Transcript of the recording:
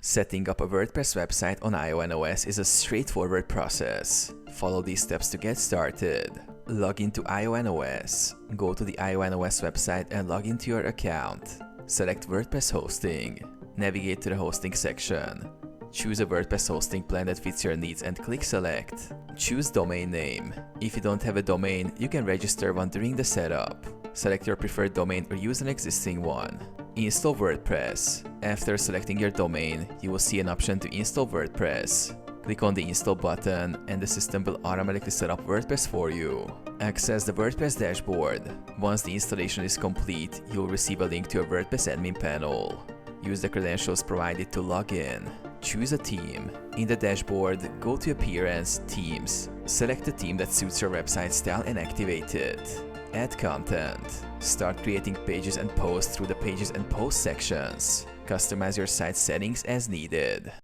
Setting up a WordPress website on IONOS is a straightforward process. Follow these steps to get started. Log into IONOS. Go to the IONOS website and log into your account. Select WordPress hosting. Navigate to the hosting section. Choose a WordPress hosting plan that fits your needs and click select. Choose domain name. If you don't have a domain, you can register one during the setup. Select your preferred domain or use an existing one. Install WordPress. After selecting your domain, you will see an option to install WordPress. Click on the install button and the system will automatically set up WordPress for you. Access the WordPress dashboard. Once the installation is complete, you will receive a link to a WordPress admin panel. Use the credentials provided to log in. Choose a theme. In the dashboard, go to Appearance, Themes. Select the theme that suits your website style and activate it. Add content. Start creating pages and posts through the Pages and Posts sections. Customize your site settings as needed.